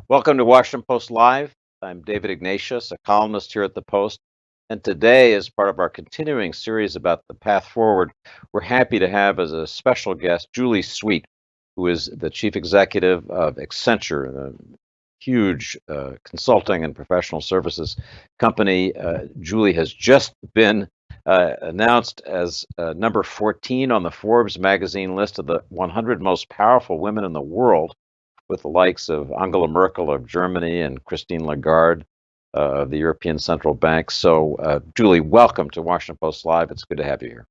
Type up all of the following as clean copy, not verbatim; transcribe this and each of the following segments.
Welcome to Washington Post Live. I'm David Ignatius, a columnist here at the Post. And today, as part of our continuing series about the path forward, we're happy to have as a special guest Julie Sweet, who is the chief executive of Accenture, the huge consulting and professional services company. Julie has just been announced as number 14 on the Forbes magazine list of the 100 most powerful women in the world, with the likes of Angela Merkel of Germany and Christine Lagarde of the European Central Bank. So, Julie, welcome to Washington Post Live. It's good to have you here.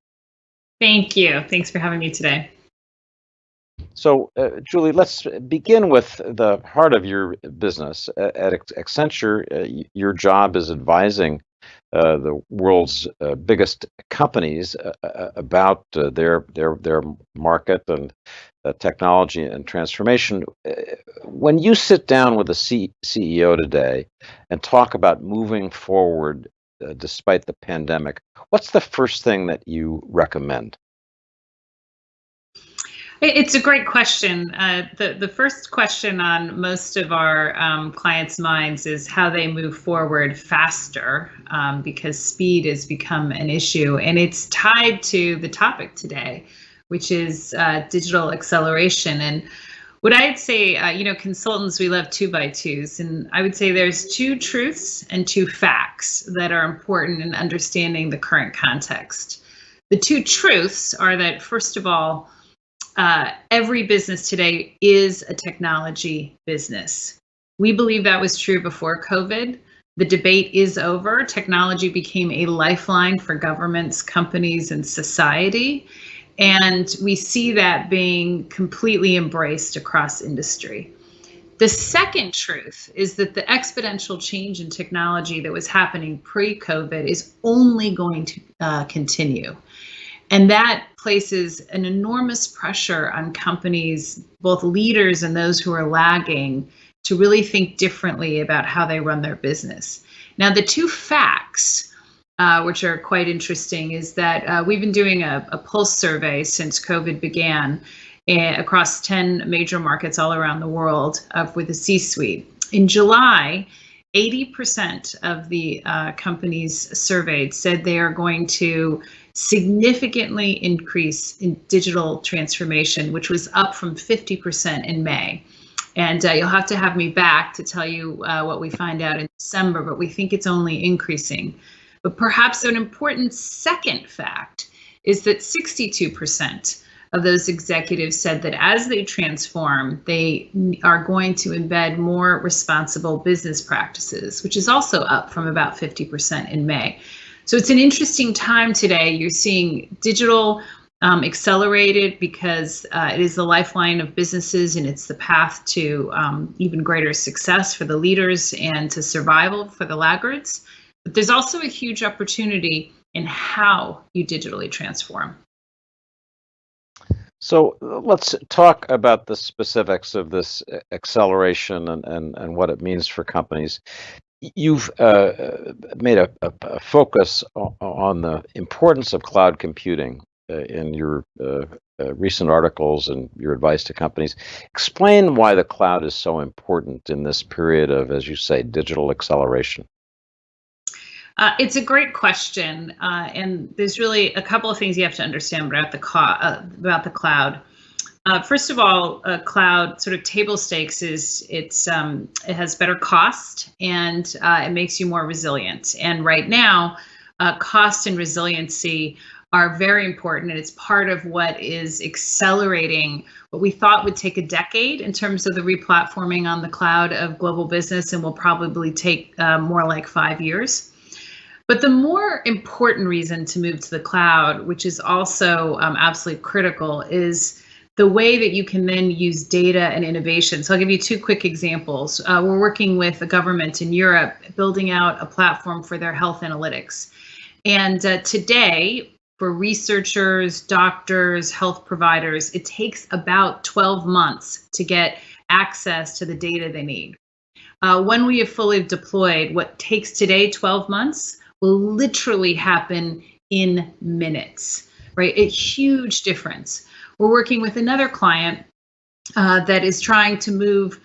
Thank you. Thanks for having me today. So, Julie, let's begin with the heart of your business. At Accenture, your job is advising the world's biggest companies about their market and technology and transformation. When you sit down with a CEO today and talk about moving forward despite the pandemic, what's the first thing that you recommend? It's a great question. The first question on most of our clients' minds is how they move forward faster, because speed has become an issue, and it's tied to the topic today, which is digital acceleration. And what I'd say, consultants, we love 2x2s, and I would say there's two truths and two facts that are important in understanding the current context. The two truths are that, first of all, every business today is a technology business. We believe that was true before COVID. The debate is over. Technology became a lifeline for governments, companies, and society. And we see that being completely embraced across industry. The second truth is that the exponential change in technology that was happening pre-COVID is only going to continue. And that places an enormous pressure on companies, both leaders and those who are lagging, to really think differently about how they run their business. Now, the two facts, which are quite interesting, is that we've been doing a pulse survey since COVID began across 10 major markets all around the world with the C-suite. In July, 80% of the companies surveyed said they are going to significantly increase in digital transformation, which was up from 50% in May. And you'll have to have me back to tell you what we find out in December, but we think it's only increasing. But perhaps an important second fact is that 62% of those executives said that as they transform, they are going to embed more responsible business practices, which is also up from about 50% in May. So it's an interesting time today. You're seeing digital accelerated because it is the lifeline of businesses, and it's the path to even greater success for the leaders and to survival for the laggards. But there's also a huge opportunity in how you digitally transform. So let's talk about the specifics of this acceleration and what it means for companies. You've made a focus on the importance of cloud computing in your recent articles and your advice to companies. Explain why the cloud is so important in this period of, as you say, digital acceleration. It's a great question, and there's really a couple of things you have to understand about the cloud. First of all, cloud sort of table stakes is it has better cost, and it makes you more resilient. And right now, cost and resiliency are very important, and it's part of what is accelerating what we thought would take a decade in terms of the replatforming on the cloud of global business, and will probably take more like 5 years. But the more important reason to move to the cloud, which is also absolutely critical, is the way that you can then use data and innovation. So I'll give you two quick examples. We're working with a government in Europe building out a platform for their health analytics. And today, for researchers, doctors, health providers, it takes about 12 months to get access to the data they need. When we have fully deployed, what takes today 12 months will literally happen in minutes, right? A huge difference. We're working with another client that is trying to move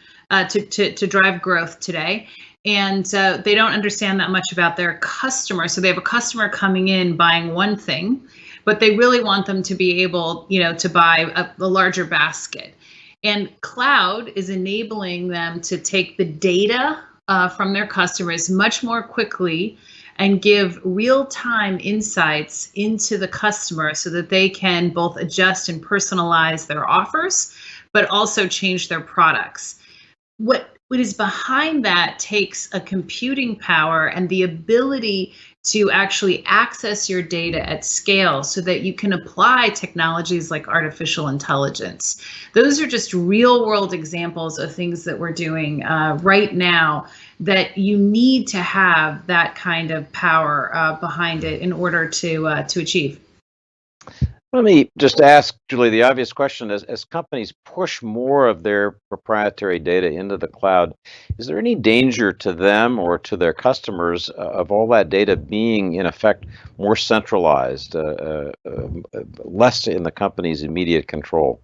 to drive growth today. And they don't understand that much about their customer. So they have a customer coming in buying one thing, but they really want them to be able, to buy a larger basket. And cloud is enabling them to take the data from their customers much more quickly and give real-time insights into the customer so that they can both adjust and personalize their offers, but also change their products. What is behind that takes a computing power and the ability to actually access your data at scale so that you can apply technologies like artificial intelligence. Those are just real world examples of things that we're doing right now that you need to have that kind of power behind it in order to achieve. Let me just ask, Julie, the obvious question. As companies push more of their proprietary data into the cloud, is there any danger to them or to their customers of all that data being, in effect, more centralized, less in the company's immediate control?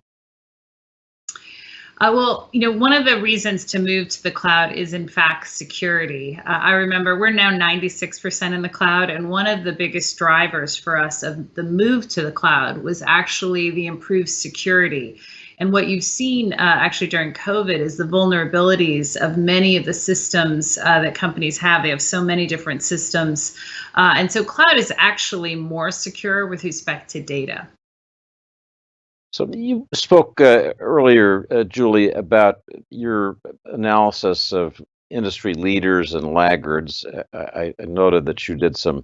Well, one of the reasons to move to the cloud is, in fact, security. I remember we're now 96% in the cloud, and one of the biggest drivers for us of the move to the cloud was actually the improved security. And what you've seen actually during COVID is the vulnerabilities of many of the systems that companies have. They have so many different systems. And so cloud is actually more secure with respect to data. So you spoke earlier, Julie, about your analysis of industry leaders and laggards. I noted that you did some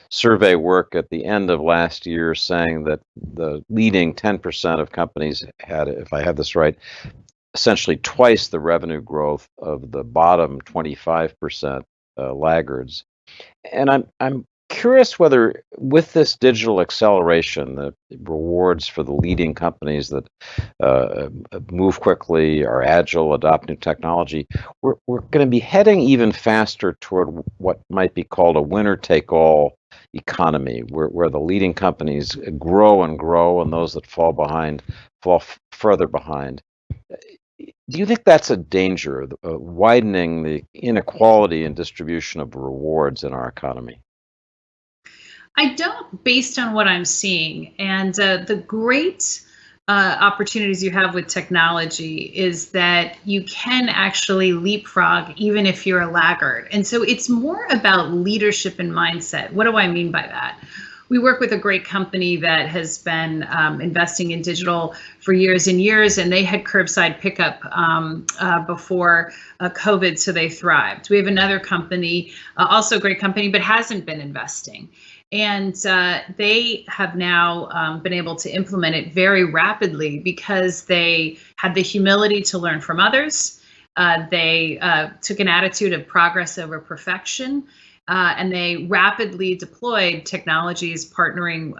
survey work at the end of last year saying that the leading 10% of companies had, if I have this right, essentially twice the revenue growth of the bottom 25% laggards. And I'm curious whether, with this digital acceleration, the rewards for the leading companies that move quickly, are agile, adopt new technology, we're going to be heading even faster toward what might be called a winner-take-all economy, where the leading companies grow and grow, and those that fall behind fall further behind. Do you think that's a danger, widening the inequality in distribution of rewards in our economy? I don't, based on what I'm seeing. And the great opportunities you have with technology is that you can actually leapfrog even if you're a laggard. And so it's more about leadership and mindset. What do I mean by that? We work with a great company that has been investing in digital for years and years, and they had curbside pickup before COVID, so they thrived. We have another company, also a great company, but hasn't been investing. And they have now been able to implement it very rapidly because they had the humility to learn from others. They took an attitude of progress over perfection. And they rapidly deployed technologies partnering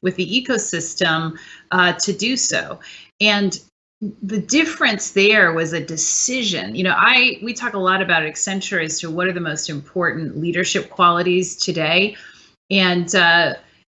with the ecosystem to do so. And the difference there was a decision. We talk a lot about Accenture as to what are the most important leadership qualities today. And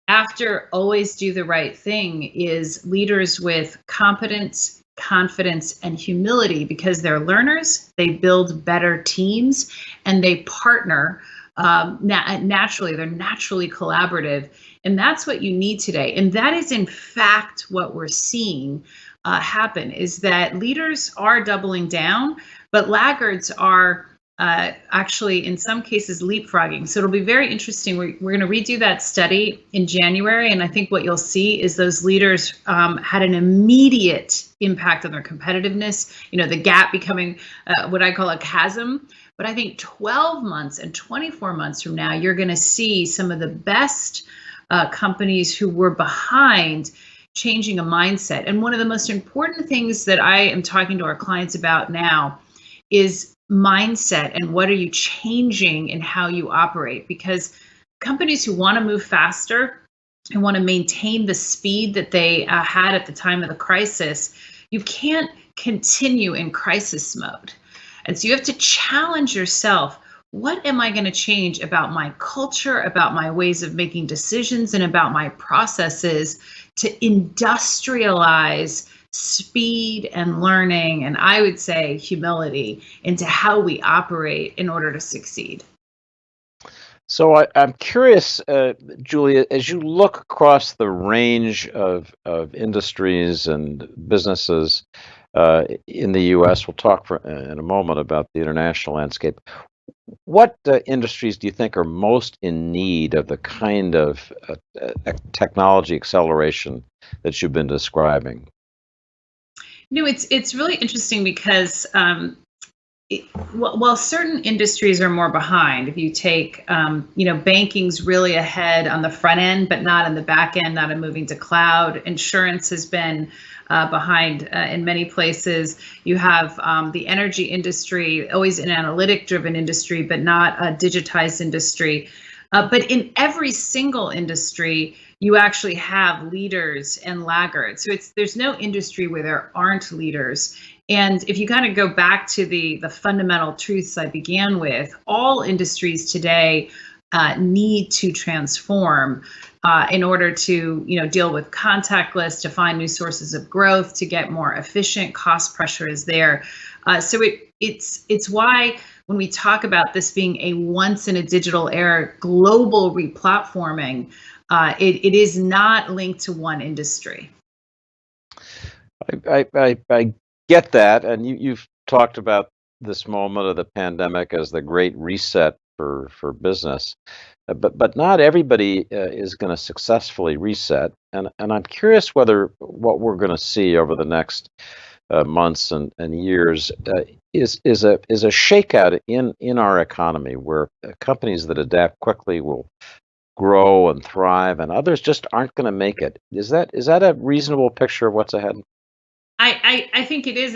after always do the right thing is leaders with competence, confidence, and humility, because they're learners, they build better teams, and they partner naturally. They're naturally collaborative. And that's what you need today. And that is, in fact, what we're seeing happen, is that leaders are doubling down, but laggards are actually, in some cases, leapfrogging. So it'll be very interesting. We're going to redo that study in January. And I think what you'll see is those leaders had an immediate impact on their competitiveness, the gap becoming what I call a chasm. But I think 12 months and 24 months from now, you're going to see some of the best companies who were behind changing a mindset. And one of the most important things that I am talking to our clients about now is mindset, and what are you changing in how you operate? Because companies who want to move faster and want to maintain the speed that they had at the time of the crisis, you can't continue in crisis mode. And so you have to challenge yourself. What am I going to change about my culture, about my ways of making decisions, and about my processes to industrialize speed and learning, and I would say humility into how we operate in order to succeed. So I'm curious, Julia, as you look across the range of industries and businesses in the U.S., we'll talk in a moment about the international landscape. What industries do you think are most in need of the kind of technology acceleration that you've been describing? It's really interesting because while certain industries are more behind, if you take, banking's really ahead on the front end, but not in the back end, not in moving to cloud. Insurance has been behind in many places. You have the energy industry, always an analytic-driven industry, but not a digitized industry. But in every single industry, you actually have leaders and laggards. So there's no industry where there aren't leaders. And if you kind of go back to the fundamental truths I began with, all industries today need to transform in order to deal with contactless, to find new sources of growth, to get more efficient. Cost pressure is there. So it's why when we talk about this being a once in a digital era global replatforming, it is not linked to one industry. I get that, and you've talked about this moment of the pandemic as the great reset for business, but not everybody is going to successfully reset, and I'm curious whether what we're going to see over the next months and years is a shakeout in our economy where companies that adapt quickly will grow and thrive, and others just aren't going to make it. Is that a reasonable picture of what's ahead? I think it is,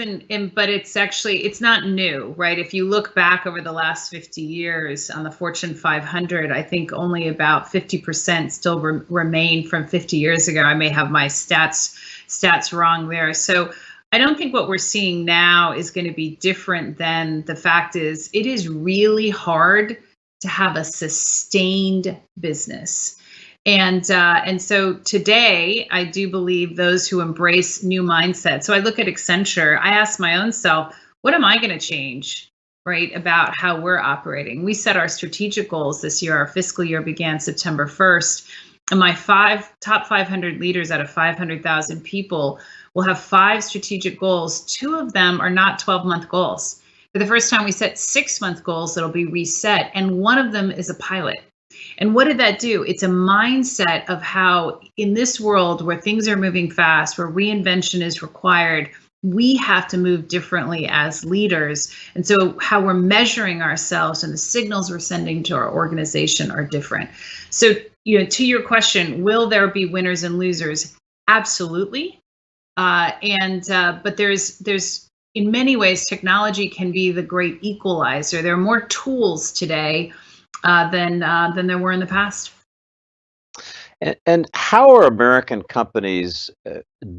but it's not new, right? If you look back over the last 50 years on the Fortune 500, I think only about 50% still remain from 50 years ago. I may have my stats wrong there. So I don't think what we're seeing now is going to be different than the fact is it is really hard to have a sustained business. And so today, I do believe those who embrace new mindsets. So I look at Accenture, I ask my own self, what am I going to change, right, about how we're operating? We set our strategic goals this year. Our fiscal year began September 1st. And my top 500 leaders out of 500,000 people will have 5 strategic goals. 2 of them are not 12-month goals. For the first time, we set 6-month goals that'll be reset. And one of them is a pilot. And what did that do? It's a mindset of how in this world where things are moving fast, where reinvention is required, we have to move differently as leaders. And so how we're measuring ourselves and the signals we're sending to our organization are different. So, to your question, will there be winners and losers? Absolutely. But there's in many ways, technology can be the great equalizer. There are more tools today than there were in the past. And how are American companies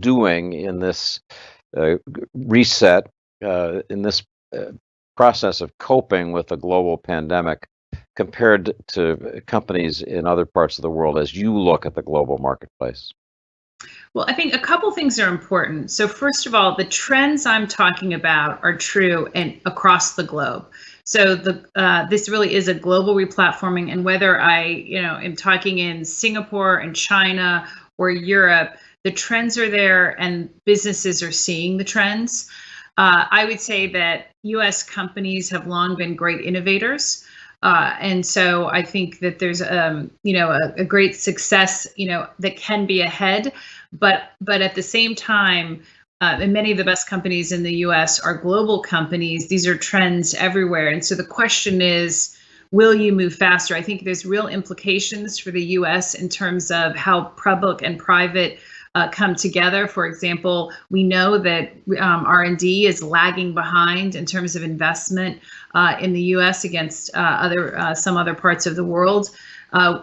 doing in this reset, in this process of coping with the global pandemic compared to companies in other parts of the world as you look at the global marketplace? Well, I think a couple things are important. So first of all, the trends I'm talking about are true and across the globe. So this really is a global replatforming, and whether I am talking in Singapore and China or Europe, the trends are there and businesses are seeing the trends. I would say that U.S. companies have long been great innovators. And so I think that there's a great success that can be ahead, but at the same time, and many of the best companies in the U.S. are global companies. These are trends everywhere, and so the question is, will you move faster? I think there's real implications for the U.S. in terms of how public and private come together. For example, we know that R&D is lagging behind in terms of investment in the U.S. against some other parts of the world.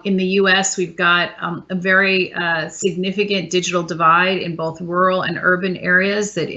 In the U.S., we've got a very significant digital divide in both rural and urban areas that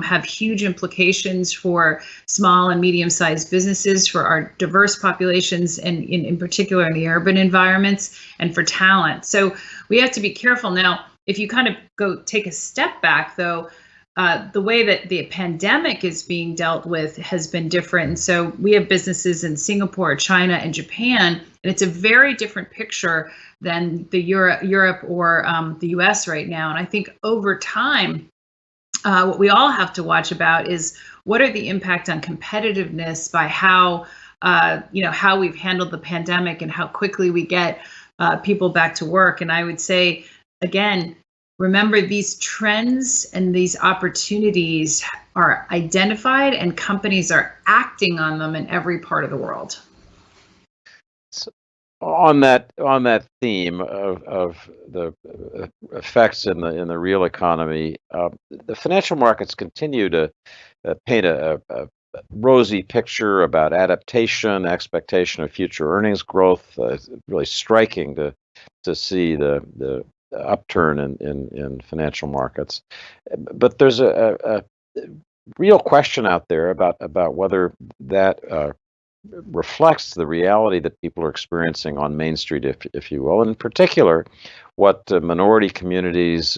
have huge implications for small and medium-sized businesses, for our diverse populations, and in particular in the urban environments, and for talent. So we have to be careful. Now, if you kind of go take a step back, though, the way that the pandemic is being dealt with has been different. And so we have businesses in Singapore, China, and Japan, and it's a very different picture than the Europe or the US right now. And I think over time, what we all have to watch about is what are the impact on competitiveness by how how we've handled the pandemic and how quickly we get people back to work. And I would say, again, remember these trends and these opportunities are identified and companies are acting on them in every part of the world. So on that theme of the effects in the real economy, the financial markets continue to paint a rosy picture about adaptation, expectation of future earnings growth. It's really striking to see the upturn in financial markets. But there's a real question out there about whether that reflects the reality that people are experiencing on Main Street, if you will, and in particular, what minority communities,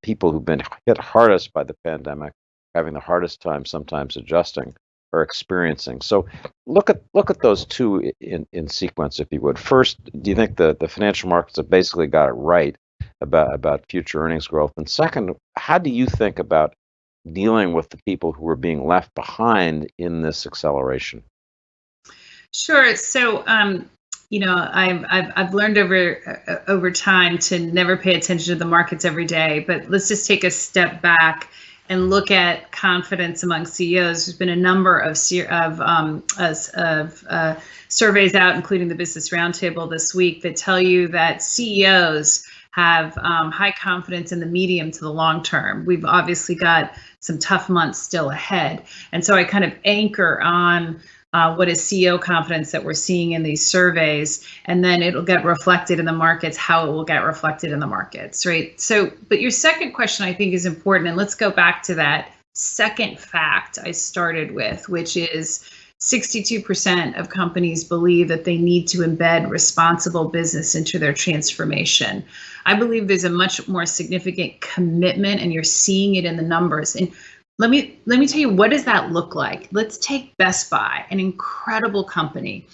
people who've been hit hardest by the pandemic, having the hardest time sometimes adjusting, are experiencing. So look at those two in sequence, if you would. First, do you think the financial markets have basically got it right about future earnings growth? And second, how do you think about dealing with the people who are being left behind in this acceleration? Sure. So, I've learned over time to never pay attention to the markets every day. But let's just take a step back and look at confidence among CEOs. There's been a number of surveys out, including the Business Roundtable this week, that tell you that CEOs have high confidence in the medium to the long term. We've obviously got some tough months still ahead. And so I kind of anchor on what is CEO confidence that we're seeing in these surveys, and then it'll get reflected in the markets, how it will get reflected in the markets, right? So, but your second question I think is important, and let's go back to that second fact I started with, which is 62% of companies believe that they need to embed responsible business into their transformation. I believe there's a much more significant commitment, and you're seeing it in the numbers. And let me tell you, what does that look like? Let's take Best Buy, an incredible company.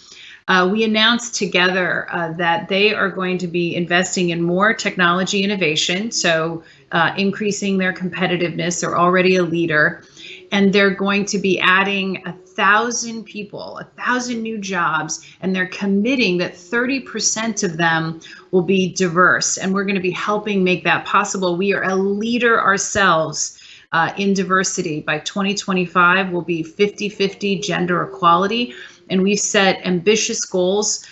We announced together that they are going to be investing in more technology innovation, so increasing their competitiveness. They're already a leader, and they're going to be adding 1,000 people, 1,000 new jobs, and they're committing that 30% of them will be diverse, and we're going to be helping make that possible. We are a leader ourselves in diversity. By 2025, we'll be 50-50 gender equality. And we've set ambitious goals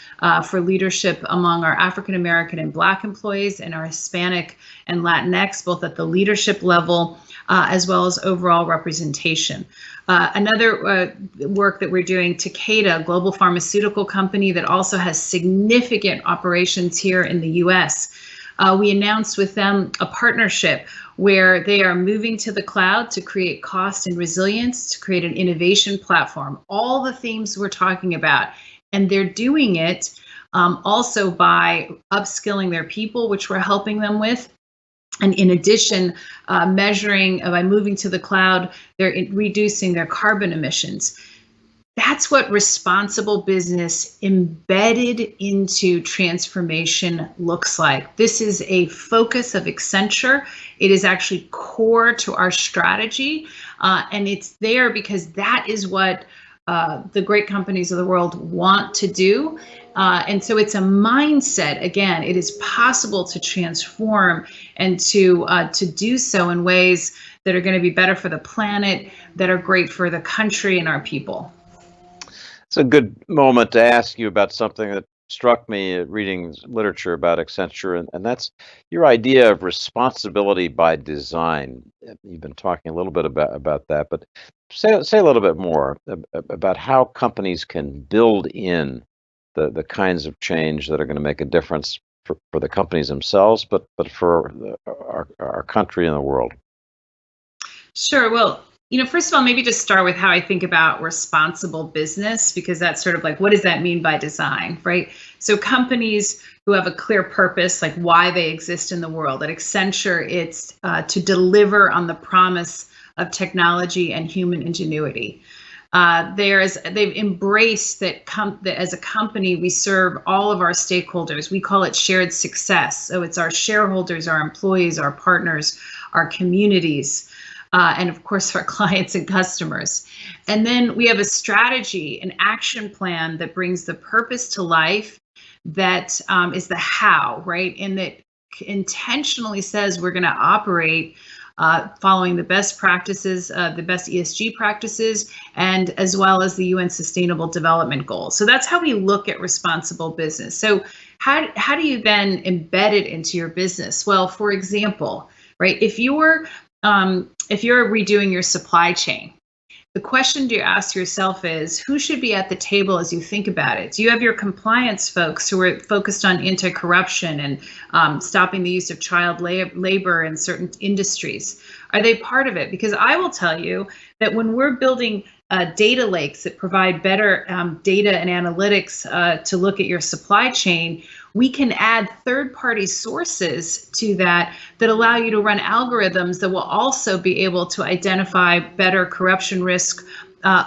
for leadership among our African American and Black employees and our Hispanic and Latinx, both at the leadership level as well as overall representation. Another work that we're doing, Takeda, a global pharmaceutical company that also has significant operations here in the US. We announced with them a partnership where they are moving to the cloud to create cost and resilience, to create an innovation platform, all the themes we're talking about. And they're doing it also by upskilling their people, which we're helping them with. And in addition, measuring by moving to the cloud, they're reducing their carbon emissions. That's what responsible business embedded into transformation looks like. This is a focus of Accenture. It is actually core to our strategy, and it's there because that is what the great companies of the world want to do. And so it's a mindset. Again, it is possible to transform and to do so in ways that are going to be better for the planet, that are great for the country and our people. It's a good moment to ask you about something that struck me reading literature about Accenture, and that's your idea of responsibility by design. You've been talking a little bit about that, but say a little bit more about how companies can build in the kinds of change that are going to make a difference for the companies themselves, but for our country and the world. Sure. Well, first of all, maybe just start with how I think about responsible business, because that's sort of like, what does that mean by design, right? So companies who have a clear purpose, like why they exist in the world. At Accenture, it's to deliver on the promise of technology and human ingenuity. They've embraced that as a company, we serve all of our stakeholders. We call it shared success. So it's our shareholders, our employees, our partners, our communities, and of course, our clients and customers. And then we have a strategy, an action plan that brings the purpose to life. That is the how, right? And that intentionally says we're going to operate following the best practices, the best ESG practices, and as well as the UN Sustainable Development Goals. So that's how we look at responsible business. So how do you then embed it into your business? Well, for example, right, if you're redoing your supply chain, the question to ask yourself is, who should be at the table as you think about it? Do you have your compliance folks who are focused on anti-corruption and stopping the use of child labor in certain industries? Are they part of it? Because I will tell you that when we're building data lakes that provide better data and analytics to look at your supply chain, we can add third-party sources to that allow you to run algorithms that will also be able to identify better corruption risk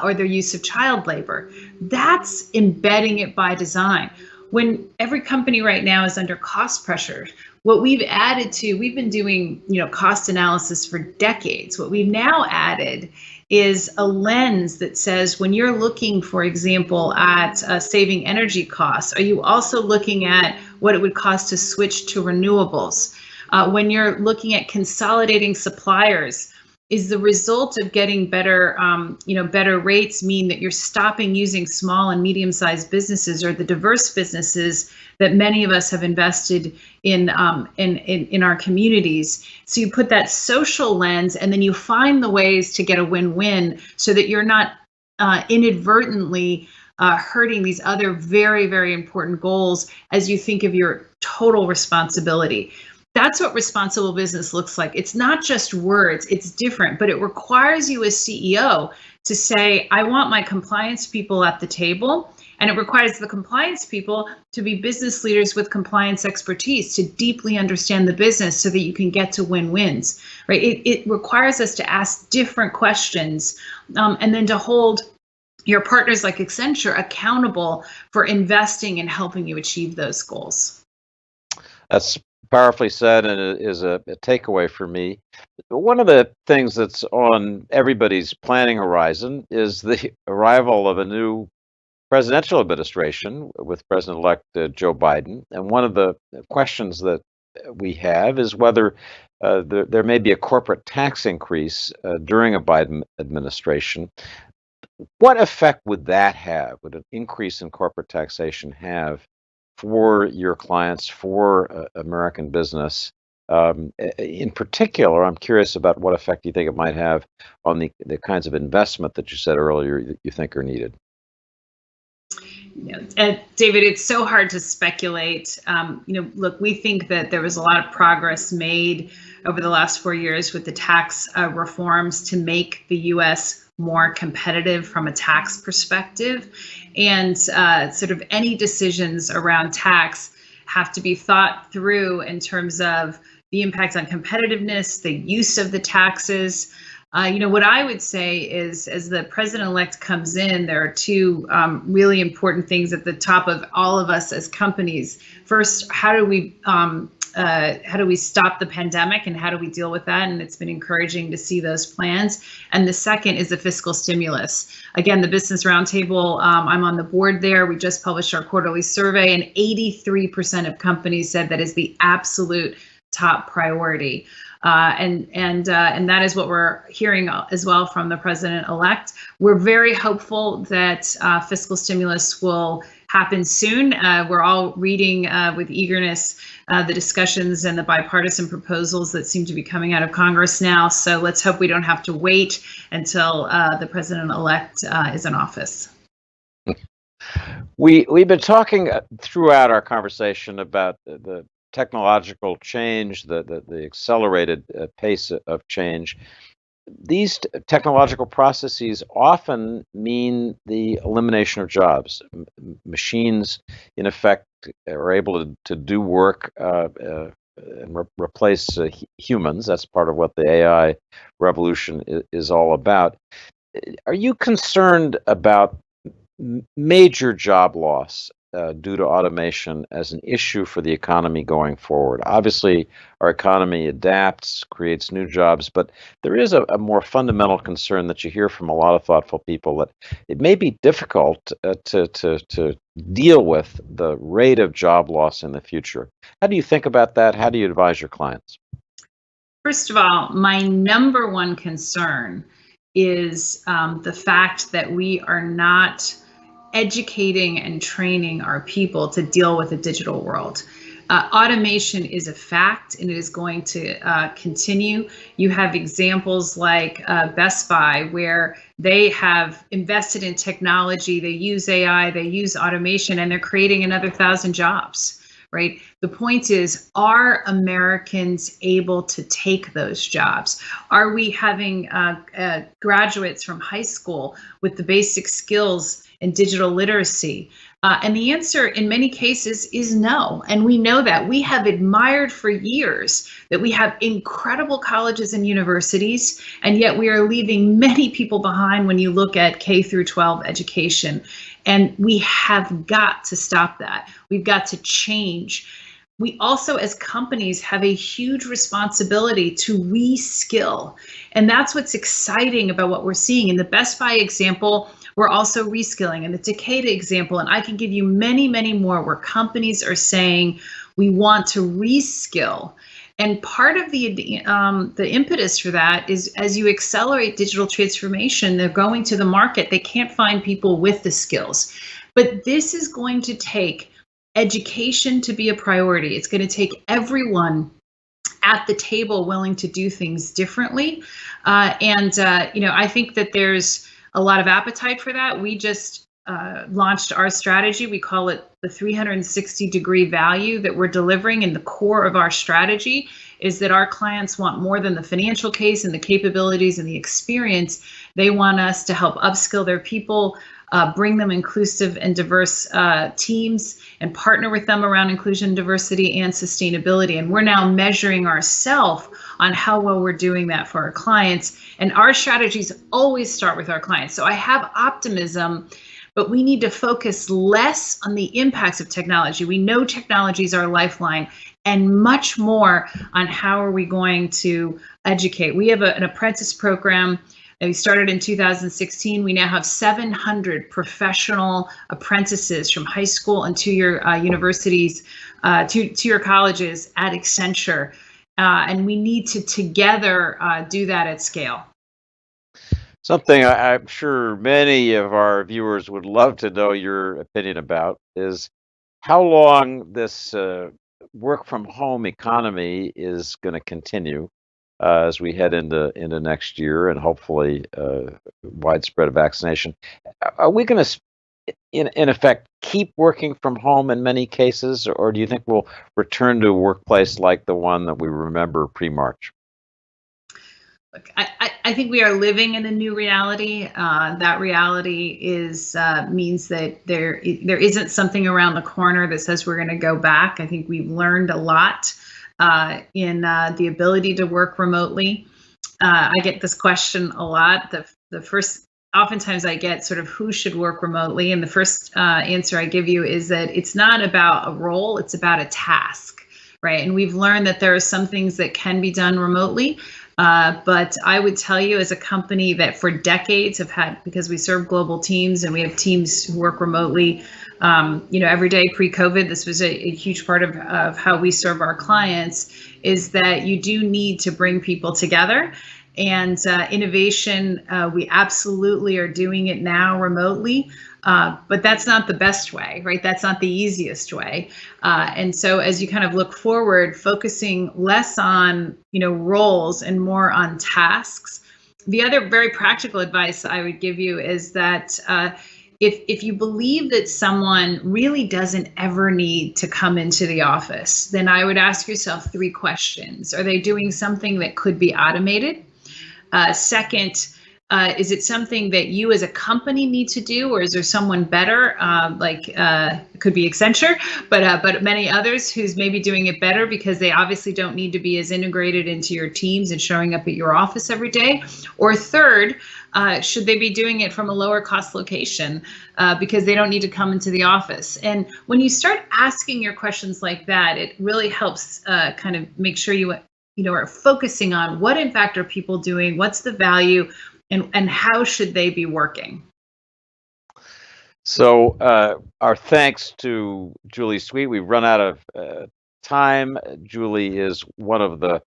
or their use of child labor. That's embedding it by design. When every company right now is under cost pressure, what we've been doing, cost analysis for decades. What we've now added is a lens that says when you're looking, for example, at saving energy costs, are you also looking at what it would cost to switch to renewables? When you're looking at consolidating suppliers, is the result of getting better rates mean that you're stopping using small and medium-sized businesses or the diverse businesses that many of us have invested in our communities? So you put that social lens, and then you find the ways to get a win-win so that you're not inadvertently hurting these other very, very important goals as you think of your total responsibility. That's what responsible business looks like. It's not just words, it's different, but it requires you as CEO to say, I want my compliance people at the table, and it requires the compliance people to be business leaders with compliance expertise, to deeply understand the business so that you can get to win-wins, right? It requires us to ask different questions and then to hold your partners like Accenture accountable for investing and helping you achieve those goals. That's powerfully said, and it is a takeaway for me. One of the things that's on everybody's planning horizon is the arrival of a new presidential administration with President-elect Joe Biden. And one of the questions that we have is whether there may be a corporate tax increase during a Biden administration. What effect would that have? Would an increase in corporate taxation have for your clients, for American business? In particular, I'm curious about what effect you think it might have on the kinds of investment that you said earlier that you think are needed. David, it's so hard to speculate. Look, we think that there was a lot of progress made over the last 4 years with the tax reforms to make the U.S. more competitive from a tax perspective. And sort of any decisions around tax have to be thought through in terms of the impact on competitiveness, the use of the taxes. What I would say is, as the president-elect comes in, there are two really important things at the top of all of us as companies. First, how do we stop the pandemic and how do we deal with that? And it's been encouraging to see those plans. And the second is the fiscal stimulus. Again, the Business Roundtable, I'm on the board there. We just published our quarterly survey, and 83% of companies said that is the absolute top priority. And that is what we're hearing as well from the president-elect. We're very hopeful that fiscal stimulus will happen soon. We're all reading with eagerness the discussions and the bipartisan proposals that seem to be coming out of Congress now. So let's hope we don't have to wait until the president-elect is in office. We've been talking throughout our conversation about the technological change, the accelerated pace of change. These technological processes often mean the elimination of jobs. Machines, in effect, are able to do work replace humans. That's part of what the AI revolution is all about. Are you concerned about major job loss due to automation as an issue for the economy going forward? Obviously, our economy adapts, creates new jobs, but there is a more fundamental concern that you hear from a lot of thoughtful people that it may be difficult to deal with the rate of job loss in the future. How do you think about that? How do you advise your clients? First of all, my number one concern is the fact that we are not educating and training our people to deal with a digital world. Automation is a fact, and it is going to continue. You have examples like Best Buy, where they have invested in technology, they use AI, they use automation, and they're creating another 1,000 jobs. Right? The point is, are Americans able to take those jobs? Are we having graduates from high school with the basic skills and digital literacy? And the answer in many cases is no. And we know that. We have admired for years that we have incredible colleges and universities, and yet we are leaving many people behind when you look at K through 12 education. And we have got to stop that. We've got to change. We also, as companies, have a huge responsibility to reskill. And that's what's exciting about what we're seeing. In the Best Buy example, we're also reskilling. In the Takeda example, and I can give you many, many more, where companies are saying we want to reskill. And part of the impetus for that is, as you accelerate digital transformation, they're going to the market. They can't find people with the skills. But this is going to take education to be a priority. It's going to take everyone at the table willing to do things differently. I think that there's a lot of appetite for that. We just launched our strategy. We call it the 360-degree value that we're delivering. And the core of our strategy is that our clients want more than the financial case and the capabilities and the experience. They want us to help upskill their people, bring them inclusive and diverse teams, and partner with them around inclusion, diversity, and sustainability. And we're now measuring ourselves on how well we're doing that for our clients. And our strategies always start with our clients. So I have optimism, but we need to focus less on the impacts of technology. We know technology is our lifeline, and much more on how are we going to educate. We have an apprentice program that we started in 2016. We now have 700 professional apprentices from high school and two-year universities, two-year colleges at Accenture. And we need to together do that at scale. Something I'm sure many of our viewers would love to know your opinion about is how long this work from home economy is going to continue as we head into next year and hopefully widespread vaccination. Are we going to, in effect, keep working from home in many cases, or do you think we'll return to a workplace like the one that we remember pre-March? Look, I think we are living in a new reality. That reality means that there isn't something around the corner that says we're going to go back. I think we've learned a lot in the ability to work remotely. I get this question a lot. Oftentimes I get sort of who should work remotely, and the first answer I give you is that it's not about a role, it's about a task, right? And we've learned that there are some things that can be done remotely. But I would tell you, as a company that for decades have had, because we serve global teams and we have teams who work remotely, every day pre-COVID, this was a huge part of how we serve our clients, is that you do need to bring people together. And innovation, we absolutely are doing it now remotely. But that's not the best way, right? That's not the easiest way. And so as you kind of look forward, focusing less on, roles and more on tasks. The other very practical advice I would give you is that if you believe that someone really doesn't ever need to come into the office, then I would ask yourself 3 questions. Are they doing something that could be automated? Second, Is it something that you as a company need to do, or is there someone better, it could be Accenture, but many others who's maybe doing it better because they obviously don't need to be as integrated into your teams and showing up at your office every day? Or third, should they be doing it from a lower cost location because they don't need to come into the office? And when you start asking your questions like that, it really helps kind of make sure you are focusing on what in fact are people doing, what's the value, and how should they be working? So our thanks to Julie Sweet. We've run out of time. Julie is one of the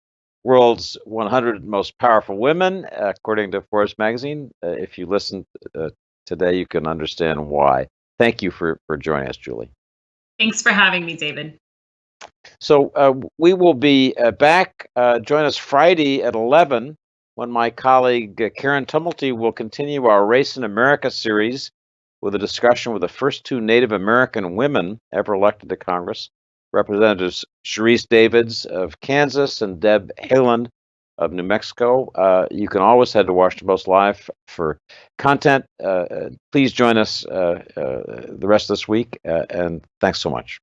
world's 100 most powerful women, according to Forbes magazine. If you listen today, you can understand why. Thank you for joining us, Julie. Thanks for having me, David. So we will be back. Join us Friday at 11 when my colleague Karen Tumulty will continue our Race in America series with a discussion with the first two Native American women ever elected to Congress, Representatives Sharice Davids of Kansas and Deb Haaland of New Mexico. You can always head to Washington Post Live for content. Please join us the rest of this week, and thanks so much.